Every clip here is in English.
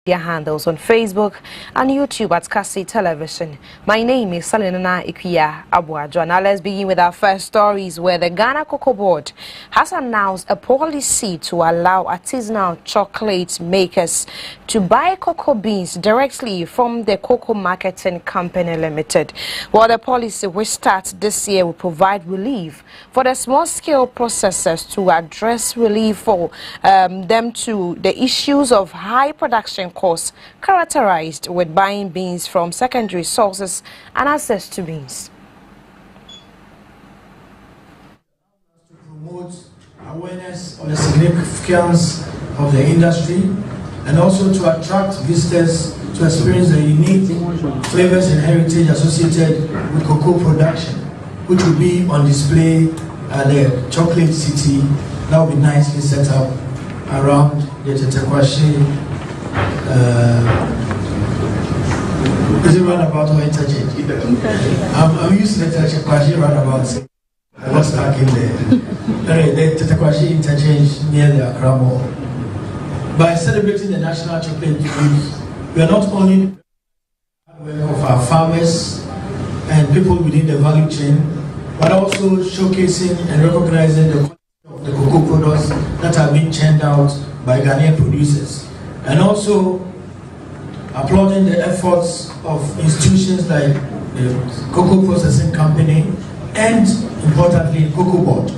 handles on Facebook and YouTube at Caci Television. My name is Salina Ikuya Abuajo. Now let's begin with our first stories, where the Ghana Cocoa Board has announced a policy to allow artisanal chocolate makers to buy cocoa beans directly from the Cocoa Marketing Company Limited. While the policy, which starts this year, will provide relief for the small-scale processors to address relief for them to the issues of high production costs characterized with buying beans from secondary sources and access to beans. To promote awareness on the significance of the industry and also to attract visitors to experience the unique flavors and heritage associated with cocoa production, which will be on display at the Chocolate City. That will be nicely set up around the Caci. Is it roundabout or interchange? I'm used to the Caci roundabout. I was stuck in there. The Caci interchange near the Accra Mall. By celebrating the National Chocolate Week, we are not only of our farmers and people within the value chain, but also showcasing and recognizing the cocoa products that are being churned out by Ghanaian producers, and also applauding the efforts of institutions like the Cocoa Processing Company and, importantly, Cocoa Board.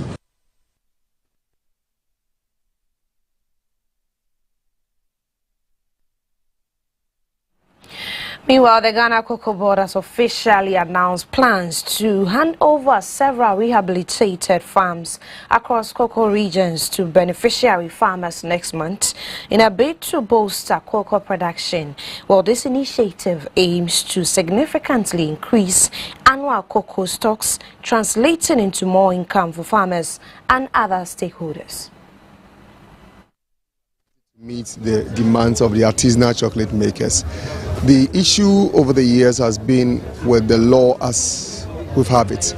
Meanwhile, the Ghana Cocoa Board has officially announced plans to hand over several rehabilitated farms across cocoa regions to beneficiary farmers next month in a bid to bolster cocoa production. Well, this initiative aims to significantly increase annual cocoa stocks, translating into more income for farmers and other stakeholders. Meet the demands of the artisanal chocolate makers. The issue over the years has been with the law as we have it.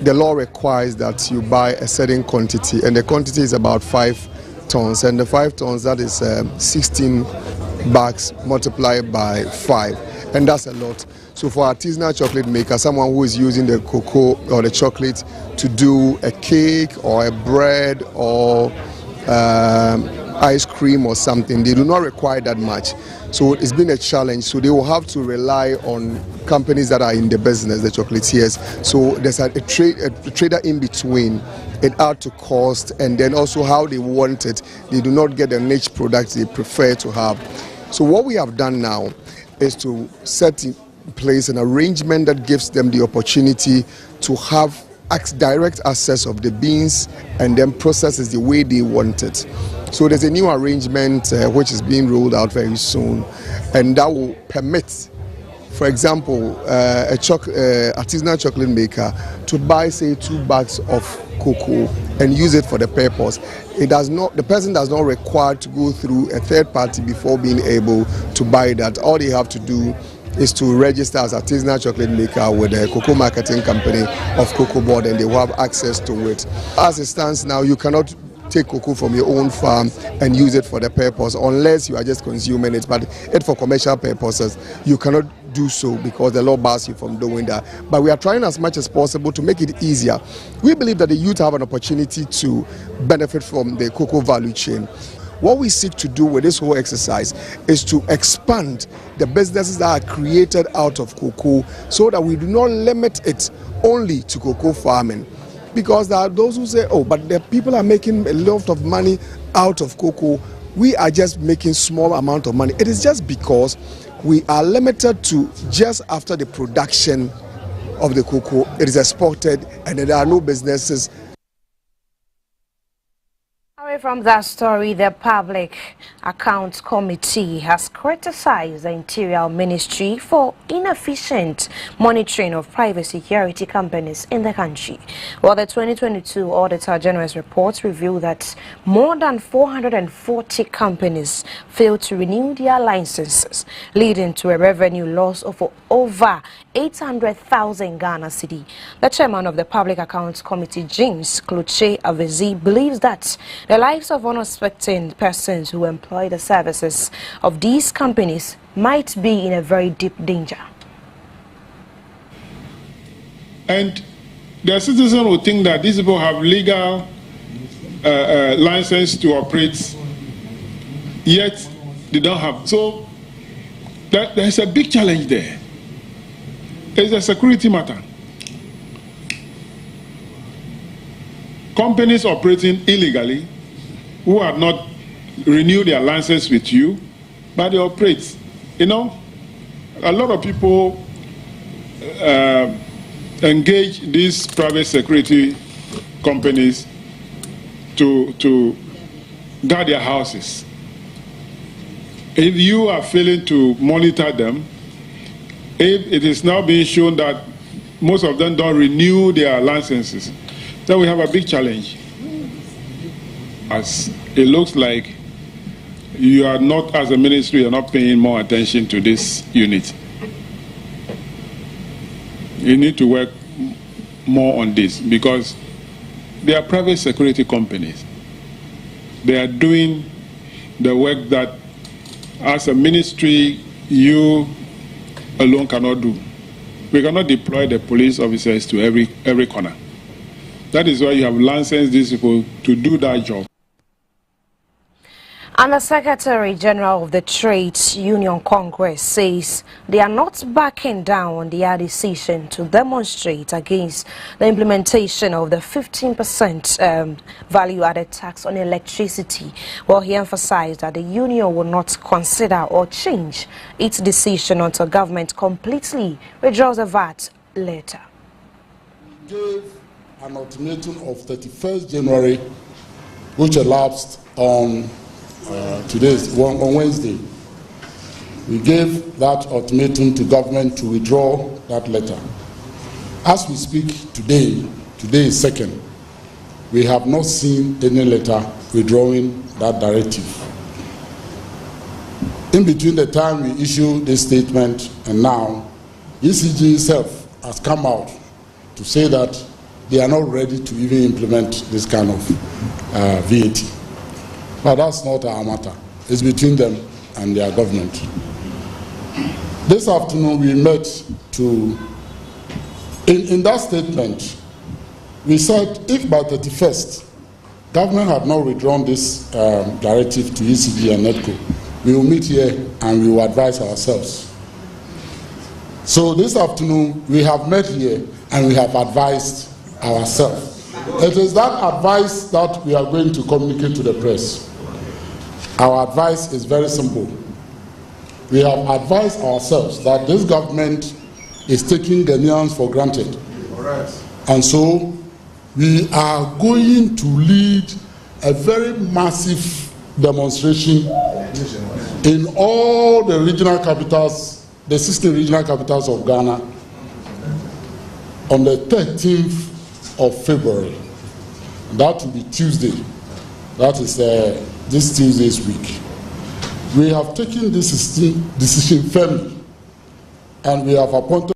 The law requires that you buy a certain quantity, and the quantity is about 5 tons, and the 5 tons, that is 16 bags multiplied by 5, and that's a lot. So for artisanal chocolate maker, someone who is using the cocoa or the chocolate to do a cake or a bread or ice cream or something, they do not require that much. So it's been a challenge. So they will have to rely on companies that are in the business, the chocolatiers. So there's a trader in between. It adds to cost, and then also how they want it. They do not get the niche products they prefer to have. So what we have done now is to set in place an arrangement that gives them the opportunity to have direct access of the beans and then process it the way they want it. So there's a new arrangement which is being rolled out very soon, and that will permit, for example, artisanal chocolate maker to buy, say, 2 bags of cocoa and use it for the purpose. The person does not require to go through a third party before being able to buy that. All they have to do is to register as artisanal chocolate maker with the Cocoa Marketing Company of Cocoa Board, and they will have access to it. As it stands now, you cannot take cocoa from your own farm and use it for the purpose unless you are just consuming it, but for commercial purposes you cannot do so because the law bars you from doing that. But we are trying as much as possible to make it easier. We believe that the youth have an opportunity to benefit from the cocoa value chain. What we seek to do with this whole exercise is to expand the businesses that are created out of cocoa so that we do not limit it only to cocoa farming. Because there are those who say, oh, but the people are making a lot of money out of cocoa. We are just making small amount of money. It is just because we are limited to just after the production of the cocoa, it is exported, and there are no businesses. From that story, the Public Accounts Committee has criticized the Interior Ministry for inefficient monitoring of private security companies in the country. Well, the 2022 Auditor General's report revealed that more than 440 companies failed to renew their licenses, leading to a revenue loss of over 800,000 Ghana cedi. The chairman of the Public Accounts Committee, James Kluche Avezi, believes that the lives of unsuspecting persons who employ the services of these companies might be in a very deep danger. And the citizen will think that these people have legal license to operate, yet they don't have. So there's a big challenge there. It's a security matter. Companies operating illegally who have not renewed their license with you, but they operate. You know, a lot of people engage these private security companies to guard their houses. If you are failing to monitor them, if it is now being shown that most of them don't renew their licenses, then we have a big challenge. As it looks like you are not, as a ministry, you're not paying more attention to this unit. You need to work more on this because they are private security companies. They are doing the work that, as a ministry, you alone cannot do. We cannot deploy the police officers to every corner. That is why you have licensed these people to do that job. And the Secretary General of the Trades Union Congress says they are not backing down on their decision to demonstrate against the implementation of the 15% value-added tax on electricity. Well, he emphasized that the union will not consider or change its decision until government completely withdraws the VAT later. We gave an ultimatum of 31st January, which elapsed on on Wednesday. We gave that ultimatum to government to withdraw that letter. As we speak today is 2nd, we have not seen any letter withdrawing that directive. In between the time we issued this statement and now, ECG itself has come out to say that they are not ready to even implement this kind of VAT. But that's not our matter. It's between them and their government. This afternoon we met to, in that statement, we said if by 31st, government had not withdrawn this directive to ECG and NEDCO, we will meet here and we will advise ourselves. So this afternoon we have met here and we have advised ourselves. It is that advice that we are going to communicate to the press. Our advice is very simple. We have advised ourselves that this government is taking Ghanaians for granted. And so we are going to lead a very massive demonstration in all the regional capitals, the 16 regional capitals of Ghana, on the 13th of February. That will be Tuesday. That is this Tuesday's week. We have taken this decision firmly, and we have appointed.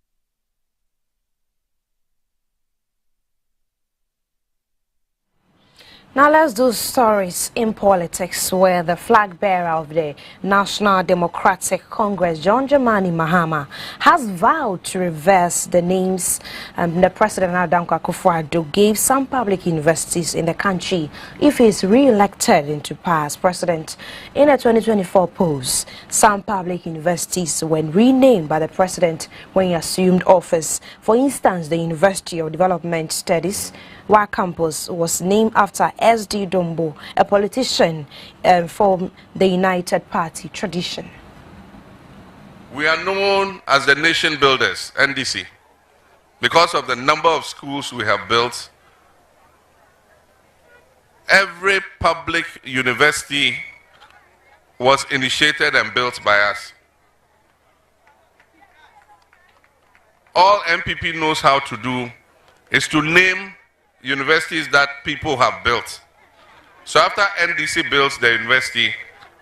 Now let's do stories in politics, where the flag bearer of the National Democratic Congress, John Dramani Mahama, has vowed to reverse the names the President Adam Akufo-Addo gave some public universities in the country if he is re-elected into power as president in a 2024 polls. Some public universities were renamed by the president when he assumed office. For instance, the University of Development Studies Wa campus was named after S.D. Dombo, a politician from the United Party tradition. We are known as the nation builders, NDC, because of the number of schools we have built. Every public university was initiated and built by us. All MPP knows how to do is to name universities that people have built. So after NDC builds the university,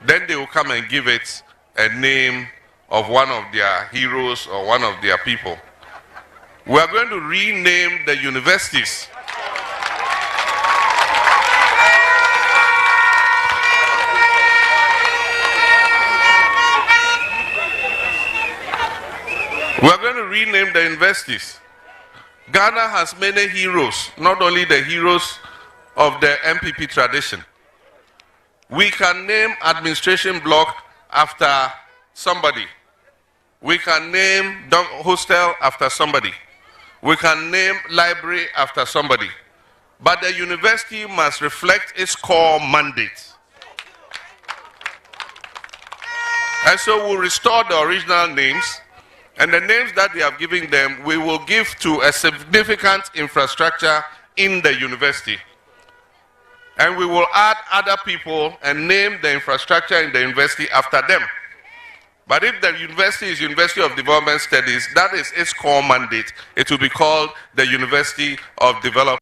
then they will come and give it a name of one of their heroes or one of their people. We are going to rename the universities. going to rename the universities. Ghana has many heroes, not only the heroes of the MPP tradition. We can name administration block after somebody. We can name hostel after somebody. We can name library after somebody. But the university must reflect its core mandate. And so we'll restore the original names, and the names that they have given them, we will give to a significant infrastructure in the university. And we will add other people and name the infrastructure in the university after them. But if the university is University of Development Studies, that is its core mandate. It will be called the University of Development.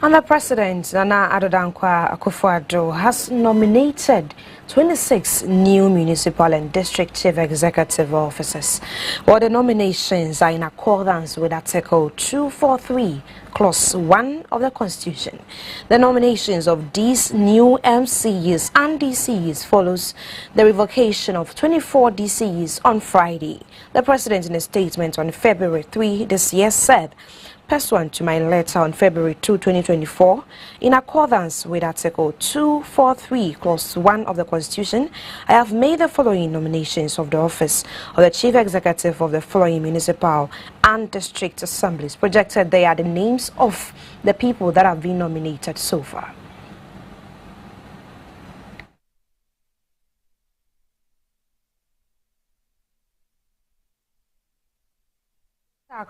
And the President, Nana Addo Akufo-Addo, has nominated 26 new municipal and district chief executive officers. Well, the nominations are in accordance with Article 243, Clause 1 of the Constitution. The nominations of these new MCEs and DCEs follows the revocation of 24 DCEs on Friday. The President, in a statement on February 3 this year, said, pursuant to my letter on February 2, 2024, in accordance with Article 243, Clause 1 of the Constitution, I have made the following nominations of the office of the Chief Executive of the following municipal and district assemblies. Projected there are the names of the people that have been nominated so far.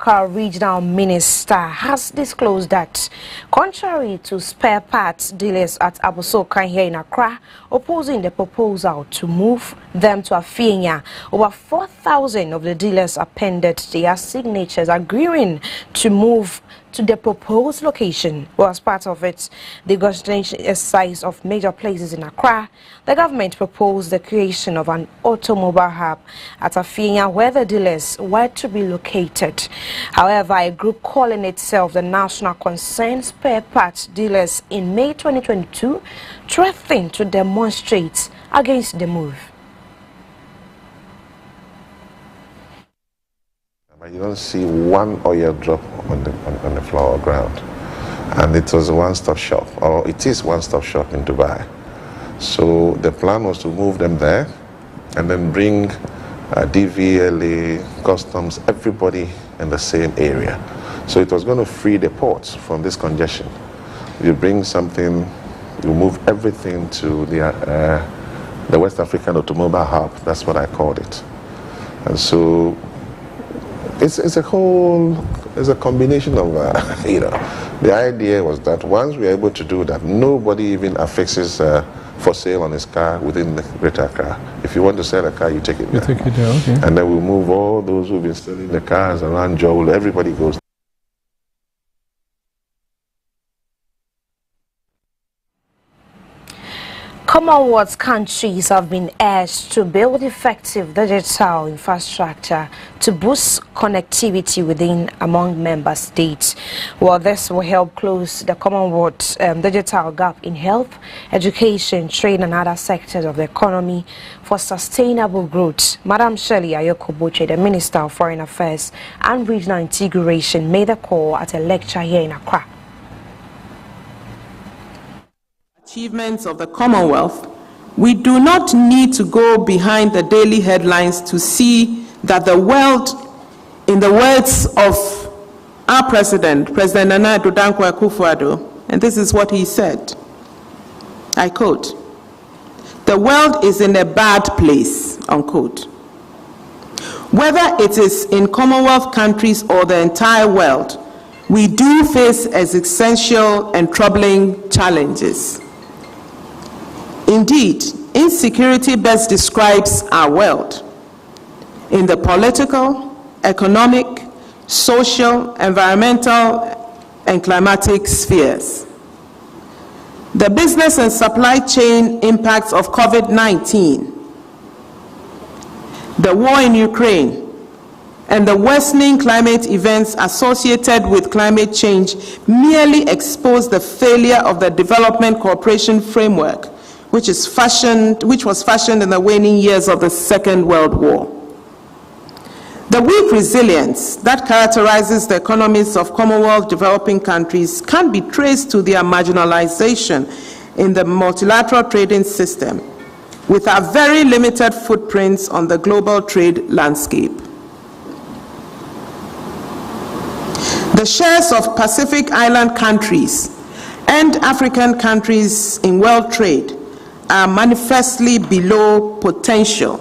Our regional minister has disclosed that, contrary to spare parts dealers at Abosokan here in Accra opposing the proposal to move them to Afienya, over 4,000 of the dealers appended their signatures agreeing to move to the proposed location. Well, as part of it, the negotiation exercise of major places in Accra, the government proposed the creation of an automobile hub at Afienya where the dealers were to be located. However, a group calling itself the National Concerned Spare Parts Dealers in May 2022 threatened to demonstrate against the move. You don't see one oil drop on the floor or ground. And it was a one-stop shop, or it is one-stop shop in Dubai. So the plan was to move them there and then bring DVLA, customs, everybody in the same area. So it was going to free the ports from this congestion. You bring something, you move everything to the West African Automobile Hub. That's what I called it. And so it's a combination of, the idea was that once we're able to do that, nobody even affixes for sale on his car within the Greater Accra. If you want to sell a car, you take it there. You take it there, okay. And then we move all those who've been selling the cars around Joel, everybody goes. Commonwealth countries have been urged to build effective digital infrastructure to boost connectivity within among member states. Well, this will help close the Commonwealth digital gap in health, education, trade and other sectors of the economy for sustainable growth. Madam Shirley Ayokoboche, the Minister of Foreign Affairs and Regional Integration, made the call at a lecture here in Accra. Achievements of the Commonwealth, we do not need to go behind the daily headlines to see that the world, in the words of our President, President Nana Akufo-Addo, and this is what he said, I quote, "The world is in a bad place," unquote. Whether it is in Commonwealth countries or the entire world, we do face existential and troubling challenges. Indeed, insecurity best describes our world. In the political, economic, social, environmental, and climatic spheres. The business and supply chain impacts of COVID-19, the war in Ukraine, and the worsening climate events associated with climate change merely expose the failure of the Development Cooperation Framework, which was fashioned in the waning years of the Second World War. The weak resilience that characterizes the economies of Commonwealth developing countries can be traced to their marginalization in the multilateral trading system, with our very limited footprints on the global trade landscape. The shares of Pacific Island countries and African countries in world trade are manifestly below potential,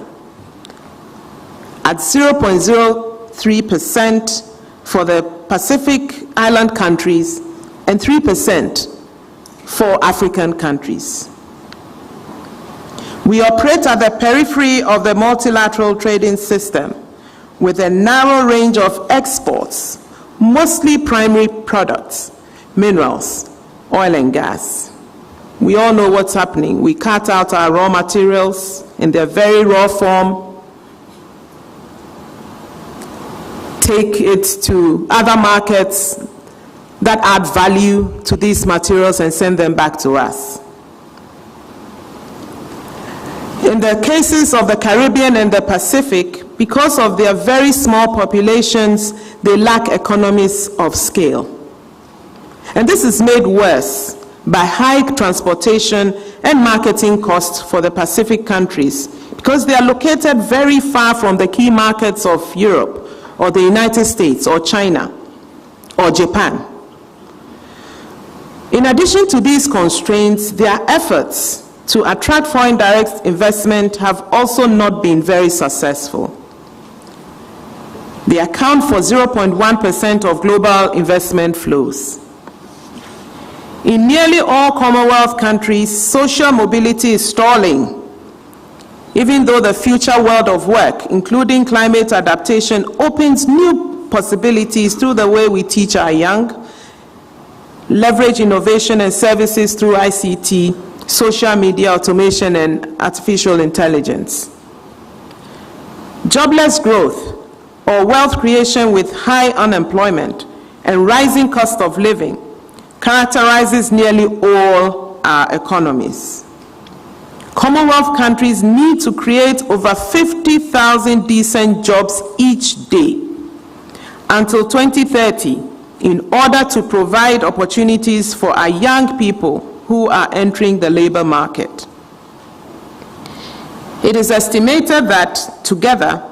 at 0.03% for the Pacific Island countries and 3% for African countries. We operate at the periphery of the multilateral trading system with a narrow range of exports, mostly primary products, minerals, oil and gas. We all know what's happening. We cut out our raw materials in their very raw form, take it to other markets that add value to these materials and send them back to us. In the cases of the Caribbean and the Pacific, because of their very small populations, they lack economies of scale. And this is made worse by high transportation and marketing costs for the Pacific countries, because they are located very far from the key markets of Europe, or the United States, or China, or Japan. In addition to these constraints, their efforts to attract foreign direct investment have also not been very successful. They account for 0.1% of global investment flows. In nearly all Commonwealth countries, social mobility is stalling, even though the future world of work, including climate adaptation, opens new possibilities through the way we teach our young, leverage innovation and services through ICT, social media, automation, and artificial intelligence. Jobless growth, or wealth creation with high unemployment and rising cost of living, characterizes nearly all our economies. Commonwealth countries need to create over 50,000 decent jobs each day until 2030 in order to provide opportunities for our young people who are entering the labor market. It is estimated that together,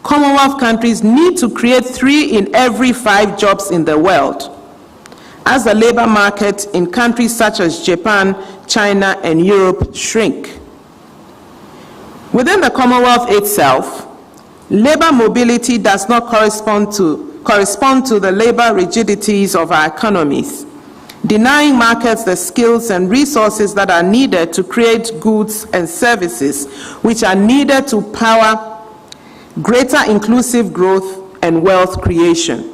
Commonwealth countries need to create 3 in every 5 jobs in the world, as the labor market in countries such as Japan, China, and Europe shrink. Within the Commonwealth itself, labor mobility does not correspond to the labor rigidities of our economies, denying markets the skills and resources that are needed to create goods and services which are needed to power greater inclusive growth and wealth creation.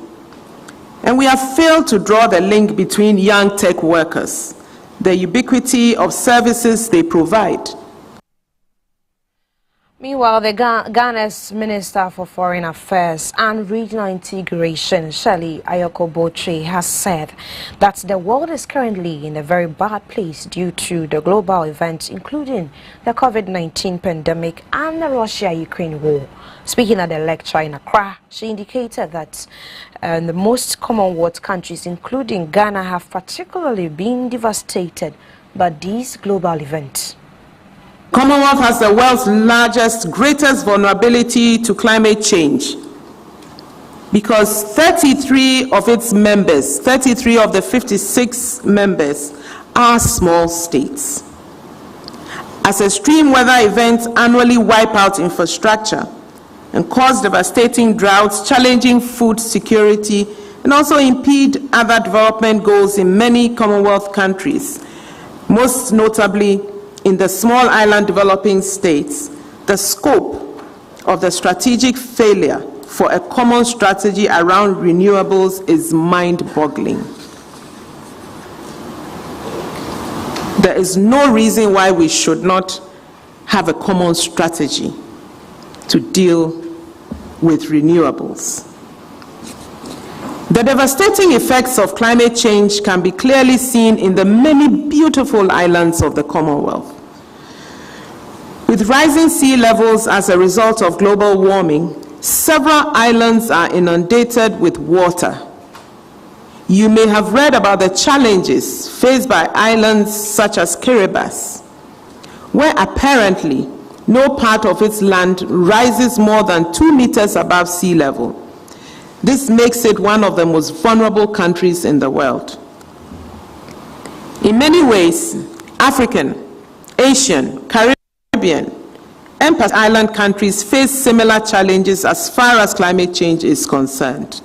And we have failed to draw the link between young tech workers, the ubiquity of services they provide. Meanwhile, the Ghana's Minister for Foreign Affairs and Regional Integration, Shirley Ayoko-Botry, has said that the world is currently in a very bad place due to the global events, including the COVID-19 pandemic and the Russia-Ukraine war. Speaking at a lecture in Accra, she indicated that the most Commonwealth countries, including Ghana, have particularly been devastated by these global events. Commonwealth has the world's largest, greatest vulnerability to climate change because 33 of its members, 33 of the 56 members, are small states. As extreme weather events annually wipe out infrastructure and cause devastating droughts, challenging food security, and also impede other development goals in many Commonwealth countries, most notably in the small island developing states, the scope of the strategic failure for a common strategy around renewables is mind-boggling. There is no reason why we should not have a common strategy to deal with renewables. The devastating effects of climate change can be clearly seen in the many beautiful islands of the Commonwealth. With rising sea levels as a result of global warming, several islands are inundated with water. You may have read about the challenges faced by islands such as Kiribati, where apparently no part of its land rises more than 2 meters above sea level. This makes it one of the most vulnerable countries in the world. In many ways, African, Asian, Caribbean, and Pacific island countries face similar challenges as far as climate change is concerned.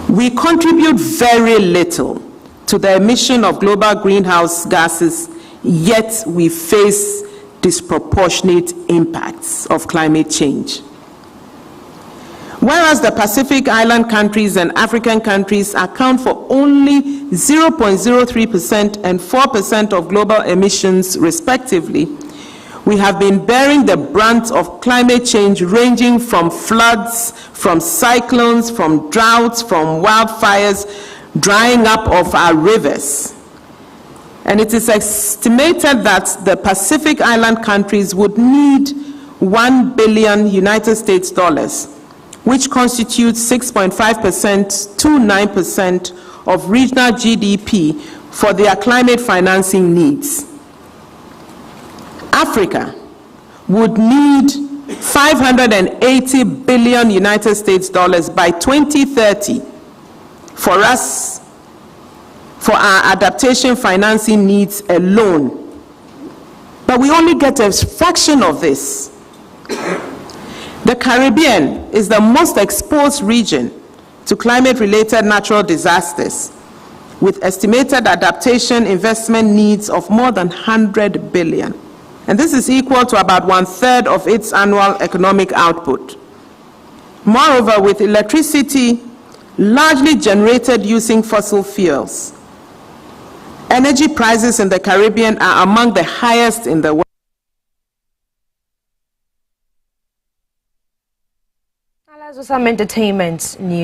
We contribute very little to the emission of global greenhouse gases, yet we face disproportionate impacts of climate change. Whereas the Pacific island countries and African countries account for only 0.03% and 4% of global emissions, respectively, we have been bearing the brunt of climate change, ranging from floods, from cyclones, from droughts, from wildfires, drying up of our rivers. And it is estimated that the Pacific island countries would need $1 billion United States dollars, which constitutes 6.5% to 9% of regional GDP for their climate financing needs. Africa would need 580 billion United States dollars by 2030 for our adaptation financing needs alone. But we only get a fraction of this. The Caribbean is the most exposed region to climate-related natural disasters, with estimated adaptation investment needs of more than 100 billion. And this is equal to about 1/3 of its annual economic output. Moreover, with electricity largely generated using fossil fuels, energy prices in the Caribbean are among the highest in the world. Let's do some entertainment news.